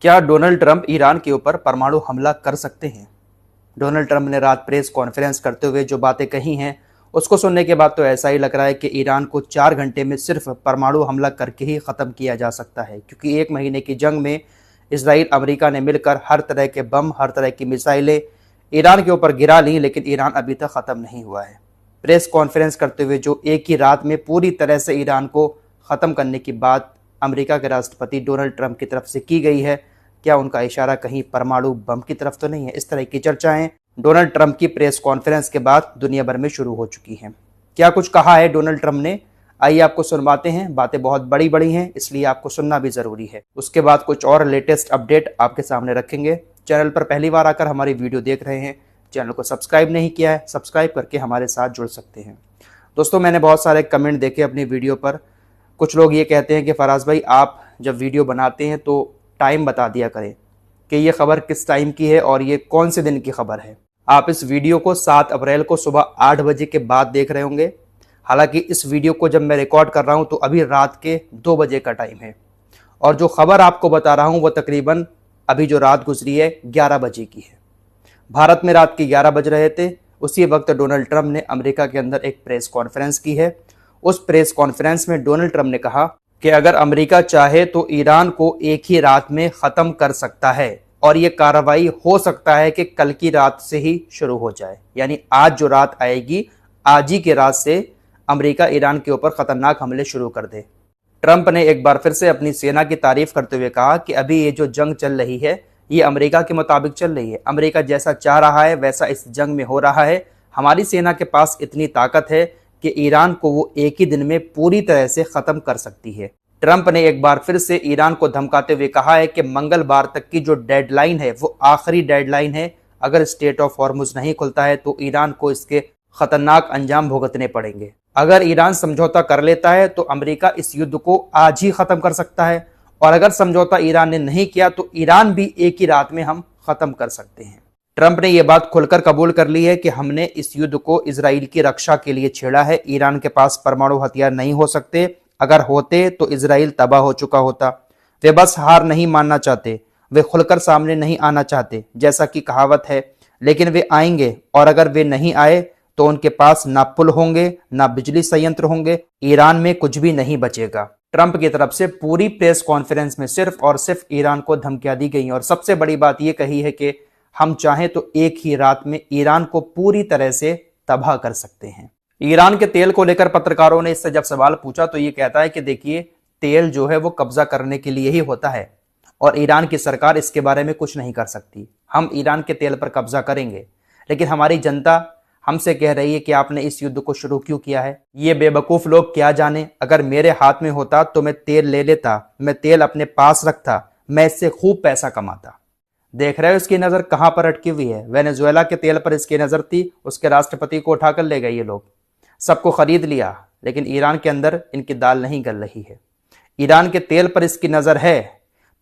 क्या Donald Trump Iran के ऊपर परमाणु हमला कर सकते हैं? डोनाल्ड ट्रंप ने रात प्रेस कॉन्फ्रेंस करते हुए जो बातें कही हैं, उसको सुनने के बाद तो ऐसा ही लग रहा है कि ईरान को 4 घंटे में सिर्फ परमाणु हमला करके ही ख़त्म किया जा सकता है, क्योंकि 1 महीने की जंग में इसराइल अमेरिका ने मिलकर हर तरह के बम, हर तरह की मिसाइलें ईरान के ऊपर गिरा ली, लेकिन ईरान अभी तक ख़त्म नहीं हुआ है। प्रेस कॉन्फ्रेंस करते हुए जो एक ही रात में पूरी तरह से ईरान को ख़त्म करने की बात अमेरिका के राष्ट्रपति डोनाल्ड ट्रंप की तरफ से की गई है, क्या उनका इशारा कहीं परमाणु बम की तरफ तो नहीं है? इस तरह की चर्चाएं डोनाल्ड ट्रंप की प्रेस कॉन्फ्रेंस के बाद दुनिया भर में शुरू हो चुकी हैं। क्या कुछ कहा है डोनाल्ड ट्रंप ने, आइए आपको सुनवाते हैं। बातें बहुत बड़ी बड़ी हैं, इसलिए आपको सुनना भी जरूरी है। उसके बाद कुछ और लेटेस्ट अपडेट आपके सामने रखेंगे। चैनल पर पहली बार आकर हमारी वीडियो देख रहे हैं, चैनल को सब्सक्राइब नहीं किया है, सब्सक्राइब करके हमारे साथ जुड़ सकते हैं। दोस्तों, मैंने बहुत सारे कमेंट देखे अपनी वीडियो पर। कुछ लोग ये कहते हैं कि फराज भाई, आप जब वीडियो बनाते हैं तो टाइम बता दिया करें कि ये खबर किस टाइम की है और ये कौन से दिन की खबर है। आप इस वीडियो को 7 अप्रैल को सुबह 8 बजे के बाद देख रहे होंगे। हालांकि इस वीडियो को जब मैं रिकॉर्ड कर रहा हूं तो अभी रात के 2 बजे का टाइम है, और जो खबर आपको बता रहा हूं वो तकरीबन अभी जो रात गुजरी है 11 बजे की है। भारत में रात के 11 बज रहे थे। उसी वक्त डोनाल्ड ट्रंप ने अमेरिका के अंदर एक प्रेस कॉन्फ्रेंस की है। उस प्रेस कॉन्फ्रेंस में डोनाल्ड ट्रंप ने कहा कि अगर अमेरिका चाहे तो ईरान को एक ही रात में ख़त्म कर सकता है, और ये कार्रवाई हो सकता है कि कल की रात से ही शुरू हो जाए। यानी आज जो रात आएगी, आज ही की रात से अमेरिका ईरान के ऊपर खतरनाक हमले शुरू कर दे। ट्रंप ने एक बार फिर से अपनी सेना की तारीफ करते हुए कहा कि अभी ये जो जंग चल रही है ये अमेरिका के मुताबिक चल रही है। अमेरिका जैसा चाह रहा है वैसा इस जंग में हो रहा है। हमारी सेना के पास इतनी ताकत है कि ईरान को वो एक ही दिन में पूरी तरह से खत्म कर सकती है। ट्रंप ने एक बार फिर से ईरान को धमकाते हुए कहा है कि मंगलवार तक की जो डेडलाइन है वो आखिरी डेडलाइन है। अगर स्टेट ऑफ हॉर्मुज नहीं खुलता है तो ईरान को इसके खतरनाक अंजाम भुगतने पड़ेंगे। अगर ईरान समझौता कर लेता है तो अमेरिका इस युद्ध को आज ही खत्म कर सकता है, और अगर समझौता ईरान ने नहीं किया तो ईरान भी एक ही रात में हम खत्म कर सकते हैं। ट्रंप ने यह बात खुलकर कबूल कर ली है कि हमने इस युद्ध को इजराइल की रक्षा के लिए छेड़ा है। ईरान के पास परमाणु हथियार नहीं हो सकते, अगर होते तो इजराइल तबाह हो चुका होता। वे बस हार नहीं मानना चाहते, वे खुलकर सामने नहीं आना चाहते, जैसा कि कहावत है, लेकिन वे आएंगे, और अगर वे नहीं आए तो उनके पास ना पुल होंगे, ना बिजली संयंत्र होंगे, ईरान में कुछ भी नहीं बचेगा। ट्रंप की तरफ से पूरी प्रेस कॉन्फ्रेंस में सिर्फ और सिर्फ ईरान को धमकियां दी गई, और सबसे बड़ी बात यह कही है कि हम चाहें तो एक ही रात में ईरान को पूरी तरह से तबाह कर सकते हैं। ईरान के तेल को लेकर पत्रकारों ने इससे जब सवाल पूछा तो ये कहता है कि देखिए, तेल जो है वो कब्जा करने के लिए ही होता है, और ईरान की सरकार इसके बारे में कुछ नहीं कर सकती। हम ईरान के तेल पर कब्जा करेंगे, लेकिन हमारी जनता हमसे कह रही है कि आपने इस युद्ध को शुरू क्यों किया है। ये बेवकूफ लोग क्या जाने, अगर मेरे हाथ में होता तो मैं तेल ले लेता, मैं तेल अपने पास रखता, मैं इससे खूब पैसा कमाता। देख रहे हो इसकी नजर कहां पर अटकी हुई है। वेनेजुएला के तेल पर इसकी नजर थी, उसके राष्ट्रपति को उठाकर ले गए ये लोग, सबको खरीद लिया, लेकिन ईरान के अंदर इनकी दाल नहीं गल रही है। ईरान के तेल पर इसकी नजर है।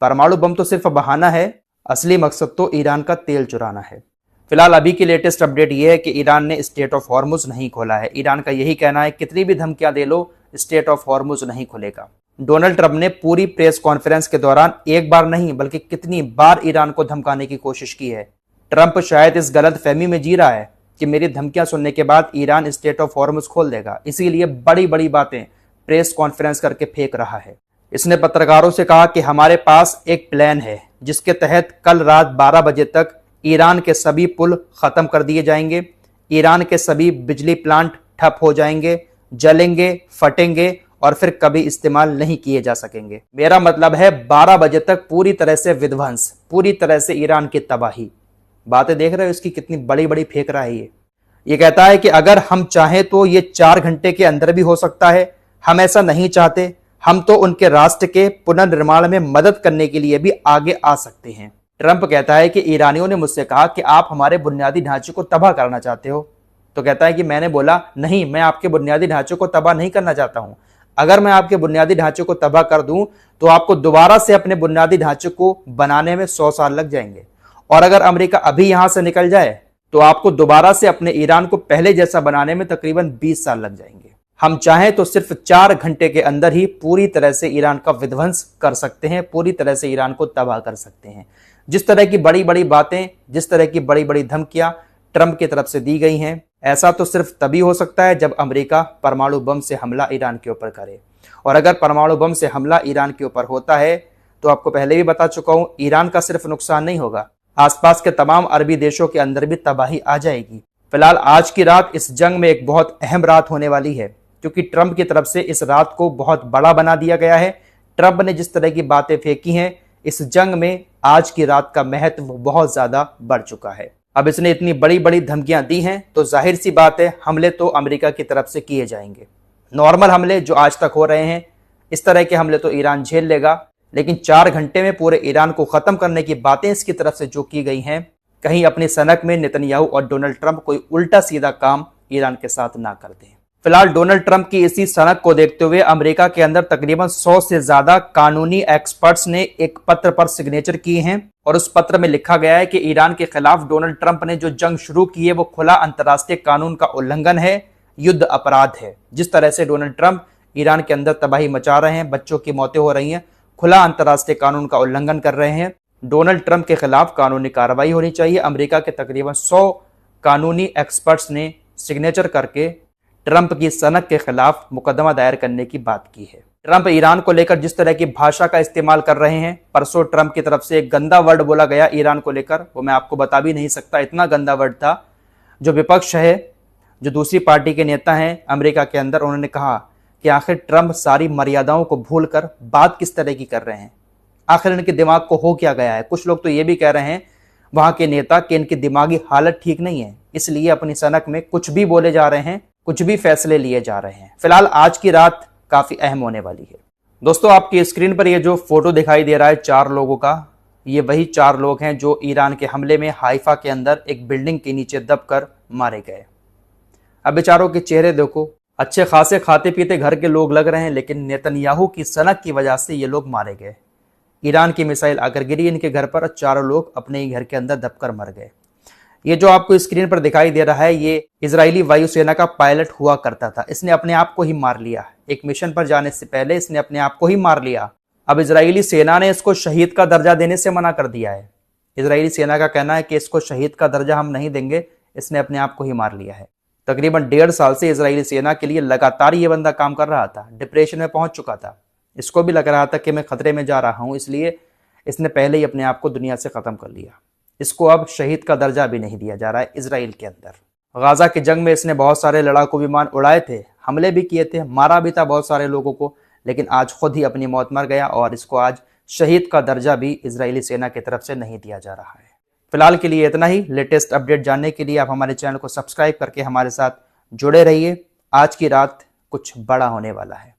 परमाणु बम तो सिर्फ बहाना है, असली मकसद तो ईरान का तेल चुराना है। फिलहाल अभी की लेटेस्ट अपडेट यह है कि ईरान ने स्टेट ऑफ हॉर्मुज नहीं खोला है। ईरान का यही कहना है, कितनी भी धमकियां दे लो, स्टेट ऑफ हॉर्मुज नहीं खुलेगा। डोनाल्ड ट्रंप ने पूरी प्रेस कॉन्फ्रेंस के दौरान एक बार नहीं बल्कि कितनी बार ईरान को धमकाने की कोशिश की है। ट्रंप शायद इस गलत फहमी में जी रहा है कि मेरी धमकियां सुनने के बाद ईरान स्टेट ऑफ हॉर्मुज खोल देगा, इसीलिए बड़ी बड़ी बातें प्रेस कॉन्फ्रेंस करके फेंक रहा है। इसने पत्रकारों से कहा कि हमारे पास एक प्लान है जिसके तहत कल रात 12 बजे तक ईरान के सभी पुल खत्म कर दिए जाएंगे, ईरान के सभी बिजली प्लांट ठप हो जाएंगे, जलेंगे, फटेंगे और फिर कभी इस्तेमाल नहीं किए जा सकेंगे। मेरा मतलब है 12 बजे तक पूरी तरह से विध्वंस, पूरी तरह से ईरान की तबाही। बातें देख रहे हो इसकी कितनी बड़ी बड़ी फेंक रहा है ये कहता है कि अगर हम चाहें तो ये 4 घंटे के अंदर भी हो सकता है। हम ऐसा नहीं चाहते, हम तो उनके राष्ट्र के पुनर्निर्माण में मदद करने के लिए भी आगे आ सकते हैं। ट्रंप कहता है कि ईरानियों ने मुझसे कहा कि आप हमारे बुनियादी ढांचे को तबाह करना चाहते हो, तो कहता है कि मैंने बोला नहीं, मैं आपके बुनियादी ढांचे को तबाह नहीं करना चाहता हूं। अगर मैं आपके बुनियादी ढांचे को तबाह कर दूं तो आपको दोबारा से अपने बुनियादी ढांचे को बनाने में 100 साल लग जाएंगे, और अगर अमेरिका अभी यहां से निकल जाए तो आपको दोबारा से अपने ईरान को पहले जैसा बनाने में तकरीबन 20 साल लग जाएंगे। हम चाहें तो सिर्फ 4 घंटे के अंदर ही पूरी तरह से ईरान का विध्वंस कर सकते हैं, पूरी तरह से ईरान को तबाह कर सकते हैं। जिस तरह की बड़ी बड़ी बातें, जिस तरह की बड़ी बड़ी धमकियां ट्रंप की तरफ से दी गई हैं, ऐसा तो सिर्फ तभी हो सकता है जब अमेरिका परमाणु बम से हमला ईरान के ऊपर करे। और अगर परमाणु बम से हमला ईरान के ऊपर होता है तो आपको पहले भी बता चुका हूं, ईरान का सिर्फ नुकसान नहीं होगा, आसपास के तमाम अरबी देशों के अंदर भी तबाही आ जाएगी। फिलहाल आज की रात इस जंग में एक बहुत अहम रात होने वाली है, क्योंकि ट्रंप की तरफ से इस रात को बहुत बड़ा बना दिया गया है। ट्रंप ने जिस तरह की बातें फेंकी हैं, इस जंग में आज की रात का महत्व बहुत ज्यादा बढ़ चुका है। अब इसने इतनी बड़ी बड़ी धमकियां दी हैं तो जाहिर सी बात है हमले तो अमेरिका की तरफ से किए जाएंगे। नॉर्मल हमले जो आज तक हो रहे हैं, इस तरह के हमले तो ईरान झेल लेगा, लेकिन 4 घंटे में पूरे ईरान को खत्म करने की बातें इसकी तरफ से जो की गई हैं, कहीं अपनी सनक में नेतन्याहू और डोनाल्ड ट्रंप कोई उल्टा सीधा काम ईरान के साथ ना कर दें। फिलहाल डोनाल्ड ट्रंप की इसी सनक को देखते हुए अमेरिका के अंदर तकरीबन 100 से ज्यादा कानूनी एक्सपर्ट्स ने एक पत्र पर सिग्नेचर किए हैं और उस पत्र में लिखा गया है कि ईरान के खिलाफ डोनाल्ड ट्रंप ने जो जंग शुरू की है वो खुला अंतर्राष्ट्रीय कानून का उल्लंघन है, युद्ध अपराध है। जिस तरह से डोनाल्ड ट्रंप ईरान के अंदर तबाही मचा रहे हैं, बच्चों की मौतें हो रही हैं, खुला अंतर्राष्ट्रीय कानून का उल्लंघन कर रहे हैं। डोनाल्ड ट्रंप के खिलाफ कानूनी कार्रवाई होनी चाहिए। अमेरिका के तकरीबन 100 कानूनी एक्सपर्ट्स ने सिग्नेचर करके ट्रंप की सनक के खिलाफ मुकदमा दायर करने की बात की है। ट्रंप ईरान को लेकर जिस तरह की भाषा का इस्तेमाल कर रहे हैं, परसों ट्रंप की तरफ से एक गंदा वर्ड बोला गया ईरान को लेकर, वो मैं आपको बता भी नहीं सकता, इतना गंदा वर्ड था। जो विपक्ष है, जो दूसरी पार्टी के नेता हैं अमेरिका के अंदर, उन्होंने कहा कि आखिर ट्रंप सारी मर्यादाओं को भूलकर बात किस तरह की कर रहे हैं, आखिर इनके दिमाग को हो क्या गया है। कुछ लोग तो ये भी कह रहे हैं वहां के नेता कि इनकी दिमागी हालत ठीक नहीं है, इसलिए अपनी सनक में कुछ भी बोले जा रहे हैं, कुछ भी फैसले लिए जा रहे हैं। फिलहाल आज की रात काफी अहम होने वाली है। दोस्तों, आपकी स्क्रीन पर ये जो फोटो दिखाई दे रहा है 4 लोगों का, ये वही 4 लोग हैं जो ईरान के हमले में हाइफा के अंदर एक बिल्डिंग के नीचे दबकर मारे गए। अब बेचारों के चेहरे देखो, अच्छे खासे खाते पीते घर के लोग लग रहे हैं, लेकिन नेतन्याहू की सनक की वजह से ये लोग मारे गए। ईरान की मिसाइल आकर गिरी इनके घर पर, 4 लोग अपने ही घर के अंदर दबकर मर गए। ये जो आपको स्क्रीन पर दिखाई दे रहा है, ये इजरायली वायुसेना का पायलट हुआ करता था। इसने अपने आप को ही मार लिया, एक मिशन पर जाने से पहले इसने अपने आप को ही मार लिया। अब इजरायली सेना ने इसको शहीद का दर्जा देने से मना कर दिया है। इजरायली सेना का कहना है कि इसको शहीद का दर्जा हम नहीं देंगे, इसने अपने आप को ही मार लिया है। तकरीबन 1.5 साल से इजरायली सेना के लिए लगातार ये बंदा काम कर रहा था, डिप्रेशन में पहुंच चुका था। इसको भी लग रहा था कि मैं खतरे में जा रहा हूं, इसलिए इसने पहले ही अपने आप को दुनिया से खत्म कर लिया। इसको अब शहीद का दर्जा भी नहीं दिया जा रहा है इजराइल के अंदर। गाजा की जंग में इसने बहुत सारे लड़ाकू विमान उड़ाए थे, हमले भी किए थे, मारा भी था बहुत सारे लोगों को, लेकिन आज खुद ही अपनी मौत मर गया और इसको आज शहीद का दर्जा भी इजरायली सेना की तरफ से नहीं दिया जा रहा है। फिलहाल के लिए इतना ही। लेटेस्ट अपडेट जानने के लिए आप हमारे चैनल को सब्सक्राइब करके हमारे साथ जुड़े रहिए। आज की रात कुछ बड़ा होने वाला है।